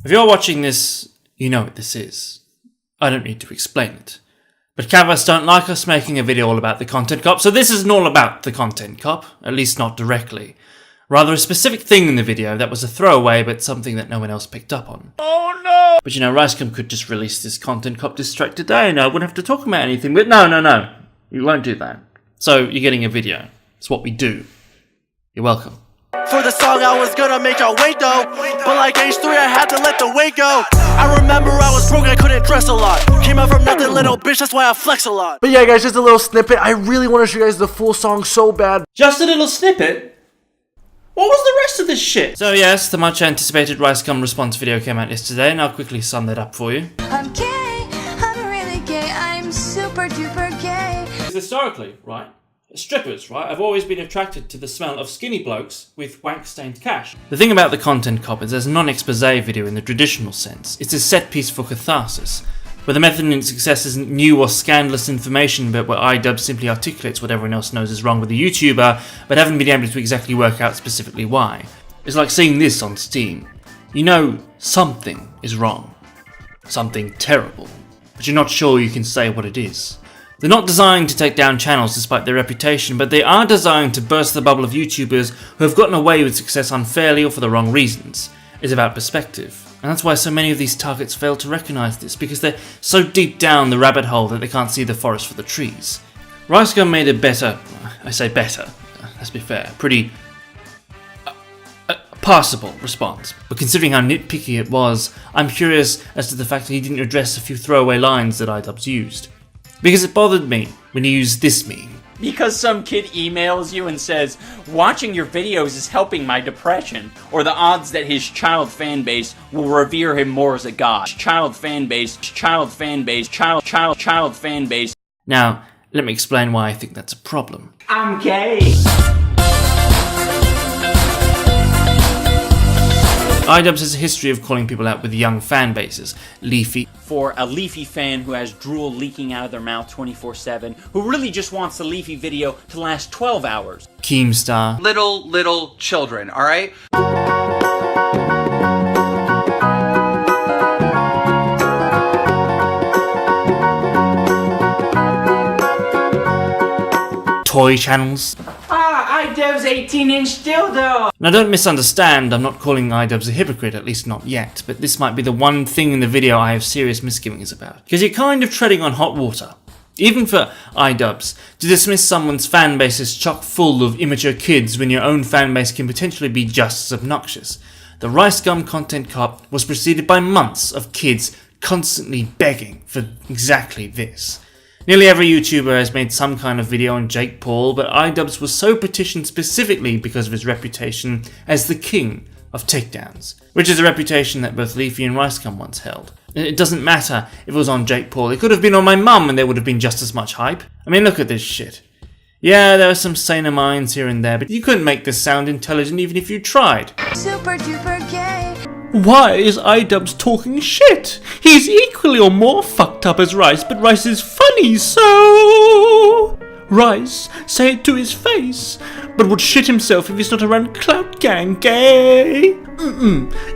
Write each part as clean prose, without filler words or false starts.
If you're watching this, you know what this is. I don't need to explain it. But Caveats don't like us making a video all about the Content Cop, so this isn't all about the Content Cop, at least not directly. Rather a specific thing in the video that was a throwaway, but something that no one else picked up on. Oh no! But you know, RiceGum could just release this Content Cop diss track today and I wouldn't have to talk about anything, but no. You won't do that. So you're getting a video. It's what we do. You're welcome. For the song I was gonna make y'all wait though, but like age 3 I had to let the weight go. I remember I was broke, I couldn't dress a lot. Came out from nothing, little bitch, that's why I flex a lot. But yeah guys, just a little snippet. I really want to show you guys the full song so bad. Just a little snippet? What was the rest of this shit? So yes, the much anticipated RiceGum response video came out yesterday and I'll quickly sum that up for you. I'm gay, I'm really gay, I'm super duper gay. Historically, right? Strippers, right? I've always been attracted to the smell of skinny blokes with wank-stained cash. The thing about the Content Cop is there's a non-expose video in the traditional sense. It's a set piece for catharsis, where the method in its success isn't new or scandalous information, but where Idubbbz simply articulates what everyone else knows is wrong with the YouTuber, but haven't been able to exactly work out specifically why. It's like seeing this on Steam. You know something is wrong. Something terrible. But you're not sure you can say what it is. They're not designed to take down channels despite their reputation, but they are designed to burst the bubble of YouTubers who have gotten away with success unfairly or for the wrong reasons. It's about perspective. And that's why so many of these targets fail to recognise this, because they're so deep down the rabbit hole that they can't see the forest for the trees. RiceGum made a better, I say better, let's be fair, pretty passable response. But considering how nitpicky it was, I'm curious as to the fact that he didn't address a few throwaway lines that Idubbbz used. Because it bothered me when he used this meme. Because some kid emails you and says, watching your videos is helping my depression, or the odds that his child fan base will revere him more as a god. Child fan base. Now, let me explain why I think that's a problem. I'm gay. Idubbbz has a history of calling people out with young fan bases. Leafy. For a Leafy fan who has drool leaking out of their mouth 24/7, who really just wants the Leafy video to last 12 hours. Keemstar. Little children, alright? Toy channels. Idubbbz 18-inch dildo! Now don't misunderstand, I'm not calling Idubbbz a hypocrite, at least not yet, but this might be the one thing in the video I have serious misgivings about. Because you're kind of treading on hot water. Even for Idubbbz, to dismiss someone's fan base as chock full of immature kids when your own fan base can potentially be just as obnoxious. The RiceGum Content Cop was preceded by months of kids constantly begging for exactly this. Nearly every YouTuber has made some kind of video on Jake Paul, but Idubbbz was so petitioned specifically because of his reputation as the king of takedowns, which is a reputation that both Leafy and RiceGum once held. It doesn't matter if it was on Jake Paul, it could have been on my mum and there would have been just as much hype. I mean, look at this shit. Yeah, there are some saner minds here and there, but you couldn't make this sound intelligent even if you tried. Super duper gay. Why is Idubbbz talking shit? He's equally or more fucked up as Rice, but Rice is funny, so... Rice, say it to his face, but would shit himself if he's not around Clout Gang, gay.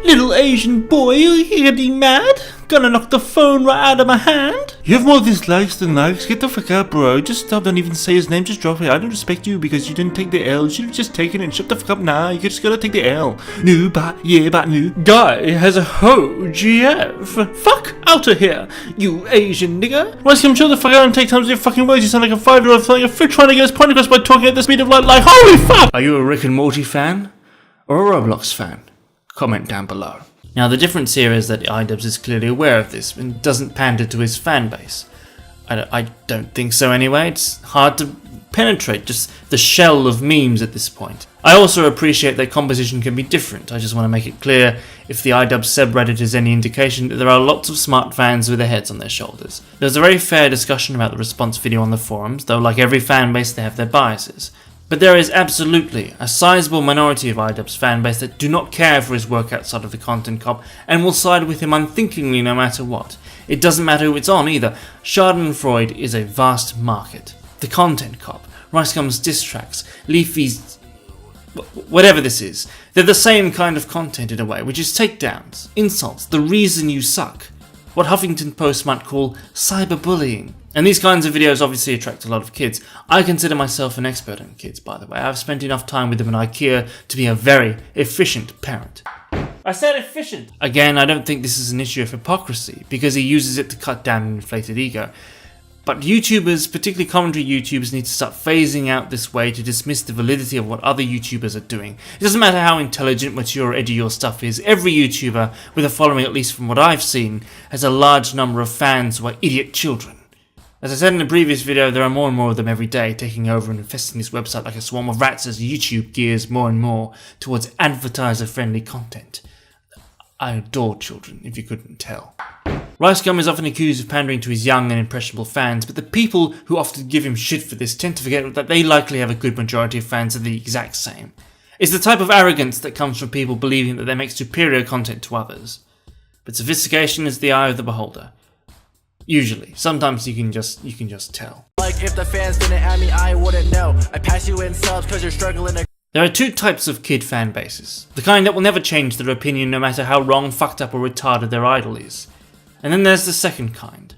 Little Asian boy, you getting mad? Gonna knock the phone right out of my hand? You have more dislikes than likes. Get the fuck out, bro. Just stop. Don't even say his name. Just drop it. I don't respect you because you didn't take the L. You should have just taken it and shut the fuck up now. You just gotta take the L. New, but yeah, but new. Guy has a ho GF. Fuck out of here, you Asian nigger. RiceGum, chill the fuck out and take time with your fucking words. You sound like a 5-year-old throwing a fit trying to get his point across by talking at the speed of light. Like, holy fuck! Are you a Rick and Morty fan? Or a Roblox fan? Comment down below. Now the difference here is that Idubbbz is clearly aware of this and doesn't pander to his fan base. I don't think so anyway. It's hard to penetrate just the shell of memes at this point. I also appreciate that composition can be different. I just want to make it clear, if the Idubbbz subreddit is any indication, that there are lots of smart fans with their heads on their shoulders. There's a very fair discussion about the response video on the forums, though like every fan base they have their biases. But there is absolutely a sizable minority of Idubbbz fanbase that do not care for his work outside of the Content Cop and will side with him unthinkingly no matter what. It doesn't matter who it's on either. Schadenfreude is a vast market. The Content Cop, RiceGum's diss tracks, Leafy's whatever this is, they're the same kind of content in a way, which is takedowns, insults, the reason you suck, what Huffington Post might call cyberbullying. And these kinds of videos obviously attract a lot of kids. I consider myself an expert on kids, by the way. I've spent enough time with them in IKEA to be a very efficient parent. I said efficient! Again, I don't think this is an issue of hypocrisy, because he uses it to cut down an inflated ego. But YouTubers, particularly commentary YouTubers, need to start phasing out this way to dismiss the validity of what other YouTubers are doing. It doesn't matter how intelligent, mature, or edgy your stuff is, every YouTuber with a following, at least from what I've seen, has a large number of fans who are idiot children. As I said in a previous video, there are more and more of them every day, taking over and infesting this website like a swarm of rats as YouTube gears more and more towards advertiser-friendly content. I adore children, if you couldn't tell. Ricegum is often accused of pandering to his young and impressionable fans, but the people who often give him shit for this tend to forget that they likely have a good majority of fans that are the exact same. It's the type of arrogance that comes from people believing that they make superior content to others. But sophistication is the eye of the beholder. Usually. Sometimes you can just tell. Like if the fans didn't add me, I wouldn't know. I pass you in subs cause you're struggling to... There are two types of kid fan bases. The kind that will never change their opinion no matter how wrong, fucked up or retarded their idol is. And then there's the second kind.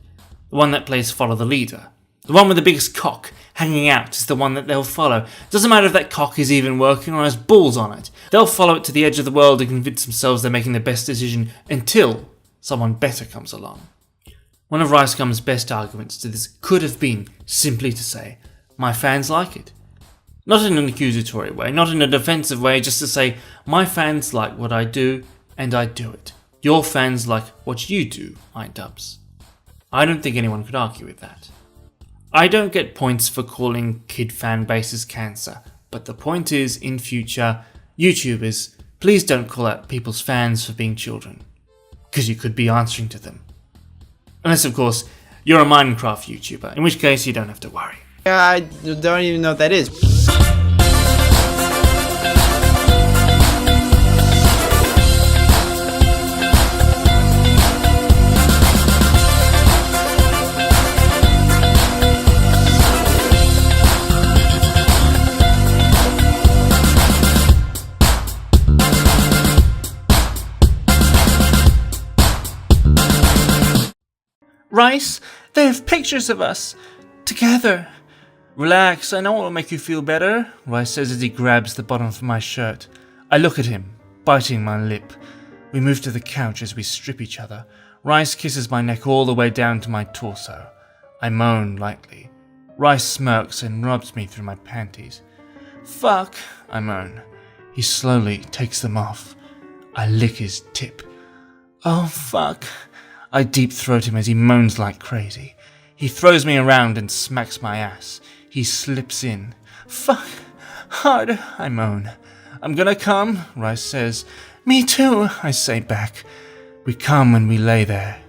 The one that plays follow the leader. The one with the biggest cock hanging out is the one that they'll follow. Doesn't matter if that cock is even working or has balls on it. They'll follow it to the edge of the world and convince themselves they're making the best decision until someone better comes along. One of Ricegum's best arguments to this could have been simply to say, my fans like it. Not in an accusatory way, not in a defensive way, just to say, my fans like what I do, and I do it. Your fans like what you do, Idubbbz. I don't think anyone could argue with that. I don't get points for calling kid fan bases cancer, but the point is, in future, YouTubers, please don't call out people's fans for being children. Because you could be answering to them. Unless, of course, you're a Minecraft YouTuber, in which case you don't have to worry. I don't even know what that is. Rice, they have pictures of us together. Relax, I know it will make you feel better, Rice says as he grabs the bottom of my shirt. I look at him, biting my lip. We move to the couch as we strip each other. Rice kisses my neck all the way down to my torso. I moan lightly. Rice smirks and rubs me through my panties. Fuck, I moan. He slowly takes them off. I lick his tip. Oh, fuck. I deep throat him as he moans like crazy. He throws me around and smacks my ass. He slips in. Fuck. Hard, I moan. I'm gonna come, Rice says. Me too, I say back. We come and we lay there.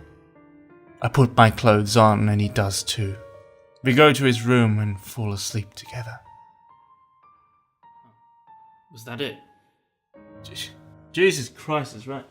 I put my clothes on and he does too. We go to his room and fall asleep together. Was that it? Jesus Christ is right.